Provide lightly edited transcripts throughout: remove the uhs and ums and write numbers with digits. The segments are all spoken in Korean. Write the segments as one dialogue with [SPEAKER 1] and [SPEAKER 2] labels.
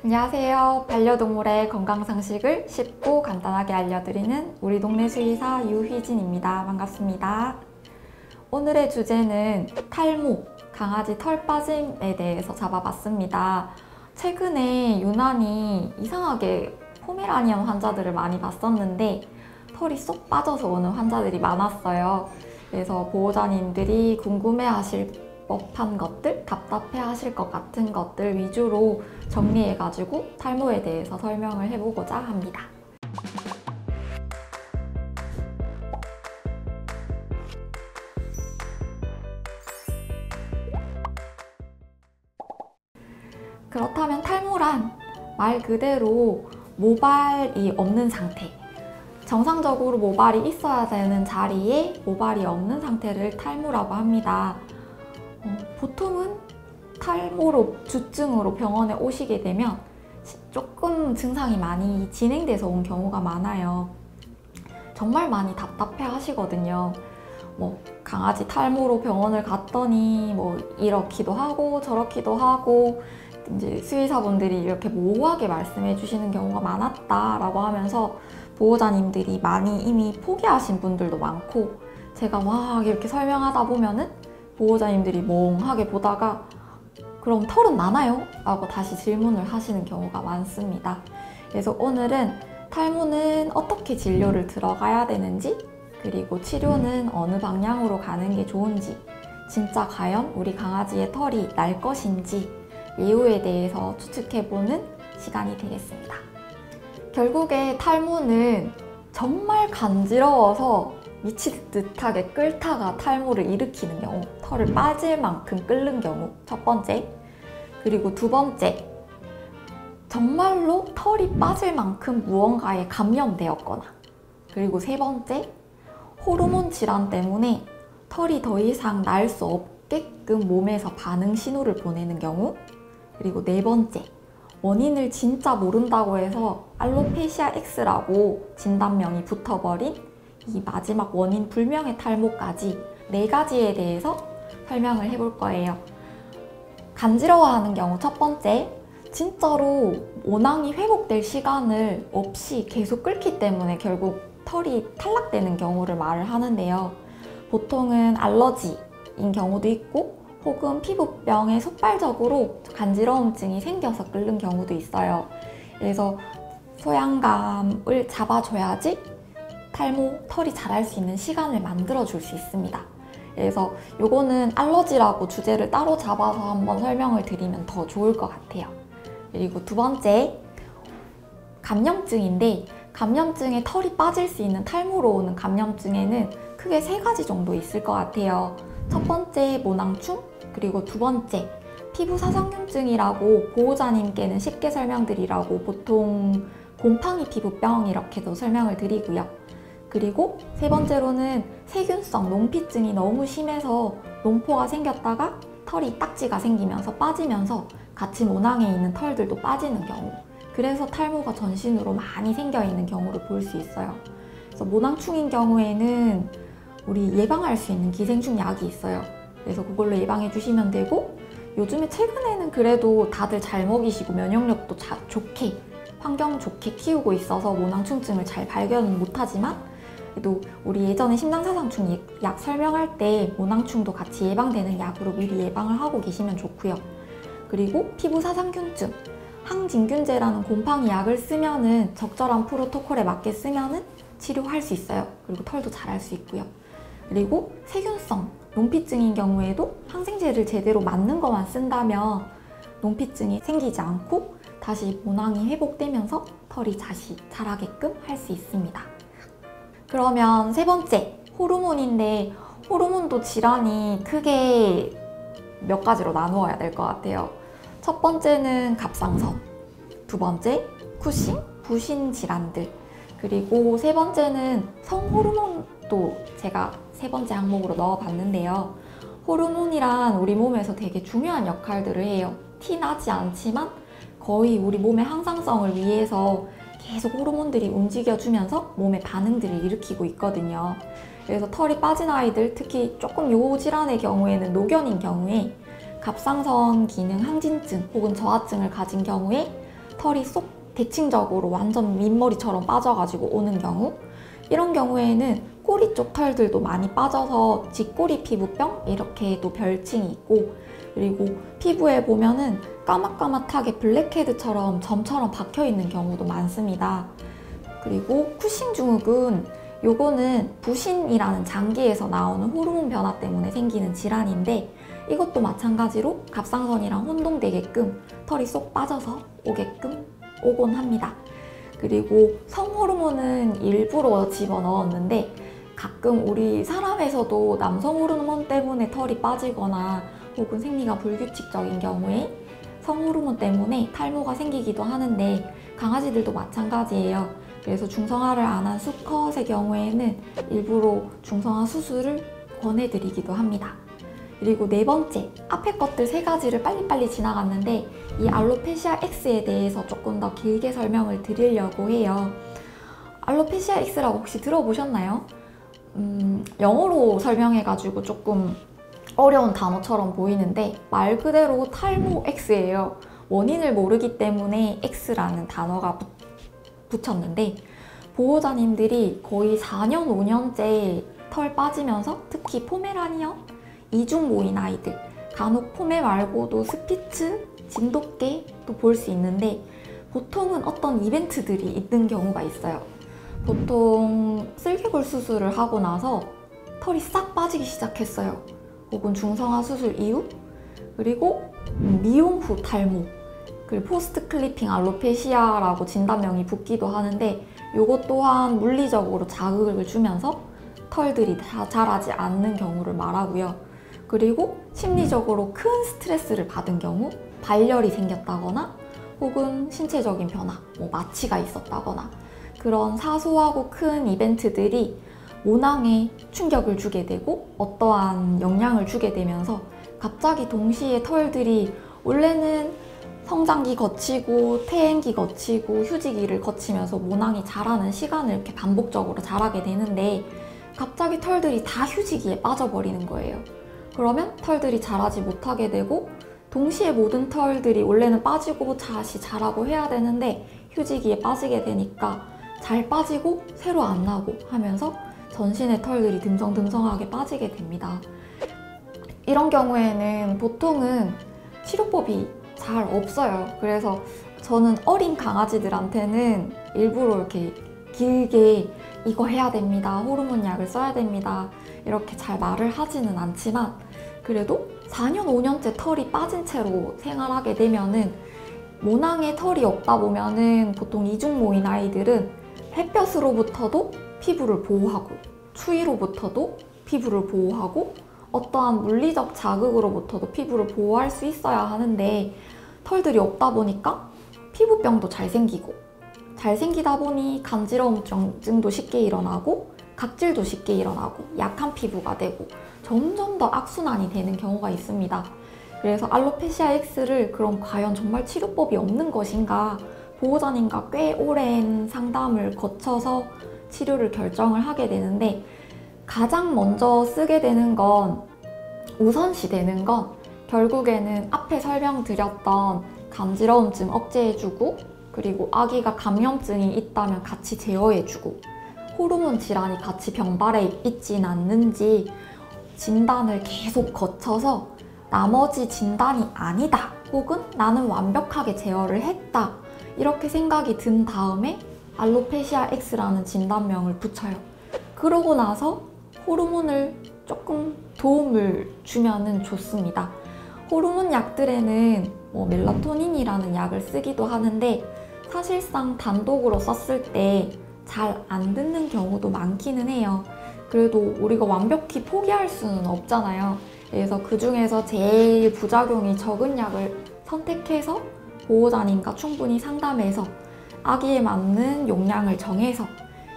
[SPEAKER 1] 안녕하세요. 반려동물의 건강상식을 쉽고 간단하게 알려드리는 우리 동네 수의사 유휘진입니다. 반갑습니다. 오늘의 주제는 탈모, 강아지 털 빠짐에 대해서 잡아봤습니다. 최근에 유난히 이상하게 포메라니언 환자들을 많이 봤었는데 털이 쏙 빠져서 오는 환자들이 많았어요. 그래서 보호자님들이 궁금해하실 법한 것들, 답답해하실 것 같은 것들 위주로 정리해가지고 탈모에 대해서 설명을 해보고자 합니다. 그렇다면 탈모란 말 그대로 모발이 없는 상태, 정상적으로 모발이 있어야 되는 자리에 모발이 없는 상태를 탈모라고 합니다. 보통은 탈모로 주증으로 병원에 오시게 되면 조금 증상이 많이 진행돼서 온 경우가 많아요. 정말 많이 답답해 하시거든요. 강아지 탈모로 병원을 갔더니 이렇기도 하고 저렇기도 하고 이제 수의사분들이 이렇게 모호하게 말씀해 주시는 경우가 많았다라고 하면서 보호자님들이 많이 이미 포기하신 분들도 많고, 제가 막 이렇게 설명하다 보면은 보호자님들이 멍하게 보다가 그럼 털은 나나요? 라고 다시 질문을 하시는 경우가 많습니다. 그래서 오늘은 탈모는 어떻게 진료를 들어가야 되는지, 그리고 치료는 어느 방향으로 가는 게 좋은지, 진짜 과연 우리 강아지의 털이 날 것인지 이유에 대해서 추측해보는 시간이 되겠습니다. 결국에 탈모는 정말 간지러워서 미칠 듯하게 끓다가 탈모를 일으키는 경우, 털을 빠질 만큼 끓는 경우 첫 번째. 그리고 두 번째, 정말로 털이 빠질 만큼 무언가에 감염되었거나. 그리고 세 번째, 호르몬 질환 때문에 털이 더 이상 날 수 없게끔 몸에서 반응 신호를 보내는 경우. 그리고 네 번째, 원인을 진짜 모른다고 해서 알로페시아 X라고 진단명이 붙어버린 이 마지막 원인 불명의 탈모까지 네 가지에 대해서 설명을 해볼 거예요. 간지러워하는 경우 첫 번째, 진짜로 모낭이 회복될 시간을 없이 계속 끓기 때문에 결국 털이 탈락되는 경우를 말을 하는데요. 보통은 알러지인 경우도 있고 혹은 피부병에 속발적으로 간지러움증이 생겨서 끓는 경우도 있어요. 그래서 소양감을 잡아줘야지 탈모, 털이 자랄 수 있는 시간을 만들어줄 수 있습니다. 그래서 요거는 알러지라고 주제를 따로 잡아서 한번 설명을 드리면 더 좋을 것 같아요. 그리고 두 번째, 감염증인데, 감염증에 털이 빠질 수 있는 탈모로 오는 감염증에는 크게 세 가지 정도 있을 것 같아요. 첫 번째, 모낭충, 그리고 두 번째, 피부 사상균증이라고 보호자님께는 쉽게 설명드리라고 보통 곰팡이 피부병 이렇게도 설명을 드리고요. 그리고 세 번째로는 세균성 농피증이 너무 심해서 농포가 생겼다가 털이 딱지가 생기면서 빠지면서 같이 모낭에 있는 털들도 빠지는 경우, 그래서 탈모가 전신으로 많이 생겨 있는 경우를 볼 수 있어요. 그래서 모낭충인 경우에는 우리 예방할 수 있는 기생충 약이 있어요. 그래서 그걸로 예방해 주시면 되고, 요즘에 최근에는 그래도 다들 잘 먹이시고 면역력도 좋게, 환경 좋게 키우고 있어서 모낭충증을 잘 발견은 못하지만, 그래도 우리 예전에 심장사상충 약 설명할 때 모낭충도 같이 예방되는 약으로 미리 예방을 하고 계시면 좋고요. 그리고 피부 사상균증, 항진균제라는 곰팡이 약을 쓰면은 적절한 프로토콜에 맞게 쓰면은 치료할 수 있어요. 그리고 털도 자랄 수 있고요. 그리고 세균성 농피증인 경우에도 항생제를 제대로 맞는 것만 쓴다면 농피증이 생기지 않고 다시 모낭이 회복되면서 털이 다시 자라게끔 할 수 있습니다. 그러면 세 번째, 호르몬인데, 호르몬도 질환이 크게 몇 가지로 나누어야 될 것 같아요. 첫 번째는 갑상선, 두 번째 쿠싱, 부신 질환들, 그리고 세 번째는 성호르몬도 제가 세 번째 항목으로 넣어봤는데요. 호르몬이란 우리 몸에서 되게 중요한 역할들을 해요. 티 나지 않지만 거의 우리 몸의 항상성을 위해서 계속 호르몬들이 움직여주면서 몸의 반응들을 일으키고 있거든요. 그래서 털이 빠진 아이들, 특히 조금 요질환의 경우에는 노견인 경우에 갑상선 기능 항진증 혹은 저하증을 가진 경우에 털이 쏙 대칭적으로 완전 민머리처럼 빠져가지고 오는 경우, 이런 경우에는 꼬리 쪽 털들도 많이 빠져서 쥐꼬리 피부병 이렇게 또 별칭이 있고, 그리고 피부에 보면은 까맣까맣하게 블랙헤드처럼 점처럼 박혀있는 경우도 많습니다. 그리고 쿠싱 증후군, 요거는 부신이라는 장기에서 나오는 호르몬 변화 때문에 생기는 질환인데, 이것도 마찬가지로 갑상선이랑 혼동되게끔 털이 쏙 빠져서 오곤 합니다. 그리고 성호르몬은 일부러 집어넣었는데, 가끔 우리 사람에서도 남성 호르몬 때문에 털이 빠지거나 혹은 생리가 불규칙적인 경우에 성호르몬 때문에 탈모가 생기기도 하는데, 강아지들도 마찬가지예요. 그래서 중성화를 안 한 수컷의 경우에는 일부러 중성화 수술을 권해드리기도 합니다. 그리고 네 번째, 앞에 것들 세 가지를 빨리빨리 지나갔는데 이 알로페시아 X에 대해서 조금 더 길게 설명을 드리려고 해요. 알로페시아 X라고 혹시 들어보셨나요? 영어로 설명해가지고 조금 어려운 단어처럼 보이는데 말 그대로 탈모 X예요. 원인을 모르기 때문에 X라는 단어가 붙였는데, 보호자님들이 거의 4년, 5년째 털 빠지면서 특히 포메라니언, 이중 모인 아이들, 간혹 포메 말고도 스피츠, 진돗개도 볼 수 있는데, 보통은 어떤 이벤트들이 있는 경우가 있어요. 보통 쓸개골 수술을 하고 나서 털이 싹 빠지기 시작했어요. 혹은 중성화 수술 이후, 그리고 미용 후 탈모, 그리고 포스트 클리핑 알로페시아라고 진단명이 붙기도 하는데, 이것 또한 물리적으로 자극을 주면서 털들이 다 자라지 않는 경우를 말하고요. 그리고 심리적으로 큰 스트레스를 받은 경우, 발열이 생겼다거나 혹은 신체적인 변화, 마취가 있었다거나, 그런 사소하고 큰 이벤트들이 모낭에 충격을 주게 되고 어떠한 영향을 주게 되면서 갑자기 동시에 털들이 원래는 성장기 거치고 퇴행기 거치고 휴지기를 거치면서 모낭이 자라는 시간을 이렇게 반복적으로 자라게 되는데, 갑자기 털들이 다 휴지기에 빠져버리는 거예요. 그러면 털들이 자라지 못하게 되고, 동시에 모든 털들이 원래는 빠지고 다시 자라고 해야 되는데 휴지기에 빠지게 되니까 잘 빠지고 새로 안 나고 하면서 전신의 털들이 듬성듬성하게 빠지게 됩니다. 이런 경우에는 보통은 치료법이 잘 없어요. 그래서 저는 어린 강아지들한테는 일부러 이렇게 길게 이거 해야 됩니다, 호르몬 약을 써야 됩니다, 이렇게 잘 말을 하지는 않지만, 그래도 4년, 5년째 털이 빠진 채로 생활하게 되면은, 모낭에 털이 없다 보면은 보통 이중 모인 아이들은 햇볕으로부터도 피부를 보호하고, 추위로부터도 피부를 보호하고, 어떠한 물리적 자극으로부터도 피부를 보호할 수 있어야 하는데, 털들이 없다 보니까 피부병도 잘 생기다 보니 간지러움증도 쉽게 일어나고 각질도 쉽게 일어나고 약한 피부가 되고 점점 더 악순환이 되는 경우가 있습니다. 그래서 알로페시아 X를 그럼 과연 정말 치료법이 없는 것인가, 보호자님과 꽤 오랜 상담을 거쳐서 치료를 결정을 하게 되는데, 가장 먼저 쓰게 되는 건, 우선시 되는 건 결국에는 앞에 설명드렸던 간지러움증 억제해주고, 그리고 아기가 감염증이 있다면 같이 제어해주고, 호르몬 질환이 같이 병발해 있진 않는지 진단을 계속 거쳐서 나머지 진단이 아니다, 혹은 나는 완벽하게 제어를 했다, 이렇게 생각이 든 다음에 알로페시아 X라는 진단명을 붙여요. 그러고 나서 호르몬을 조금 도움을 주면은 좋습니다. 호르몬 약들에는 멜라토닌이라는 약을 쓰기도 하는데, 사실상 단독으로 썼을 때 잘 안 듣는 경우도 많기는 해요. 그래도 우리가 완벽히 포기할 수는 없잖아요. 그래서 그 중에서 제일 부작용이 적은 약을 선택해서 보호자님과 충분히 상담해서 아기에 맞는 용량을 정해서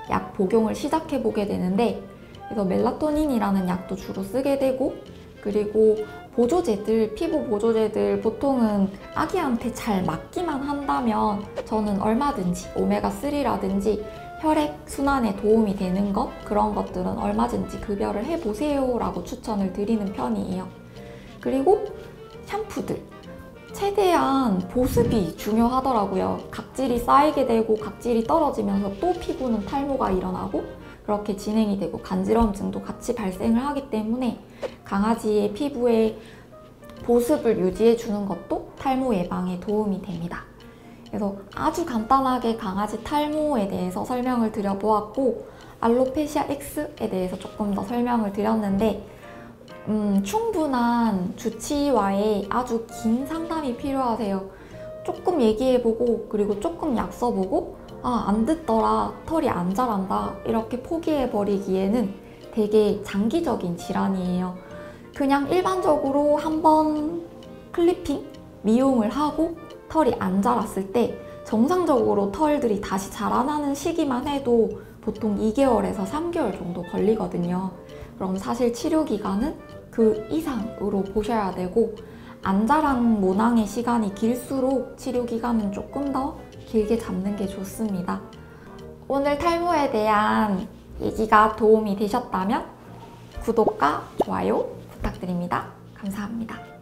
[SPEAKER 1] 약 복용을 시작해 보게 되는데, 그래서 멜라토닌이라는 약도 주로 쓰게 되고, 그리고 보조제들, 피부 보조제들 보통은 아기한테 잘 맞기만 한다면 저는 얼마든지 오메가3라든지 혈액 순환에 도움이 되는 것, 그런 것들은 얼마든지 급여를 해보세요 라고 추천을 드리는 편이에요. 그리고 샴푸들, 최대한 보습이 중요하더라고요. 각질이 쌓이게 되고 각질이 떨어지면서 또 피부는 탈모가 일어나고 그렇게 진행이 되고 간지러움증도 같이 발생을 하기 때문에 강아지의 피부에 보습을 유지해 주는 것도 탈모 예방에 도움이 됩니다. 그래서 아주 간단하게 강아지 탈모에 대해서 설명을 드려보았고 알로페시아 X에 대해서 조금 더 설명을 드렸는데 충분한 주치의와의 아주 긴 상담이 필요하세요. 조금 얘기해보고 그리고 조금 약 써보고 안 듣더라, 털이 안 자란다 이렇게 포기해버리기에는 되게 장기적인 질환이에요. 그냥 일반적으로 한번 클리핑, 미용을 하고 털이 안 자랐을 때 정상적으로 털들이 다시 자라나는 시기만 해도 보통 2개월에서 3개월 정도 걸리거든요. 그럼 사실 치료 기간은 그 이상으로 보셔야 되고 안 자란 모낭의 시간이 길수록 치료 기간은 조금 더 길게 잡는 게 좋습니다. 오늘 탈모에 대한 얘기가 도움이 되셨다면 구독과 좋아요 부탁드립니다. 감사합니다.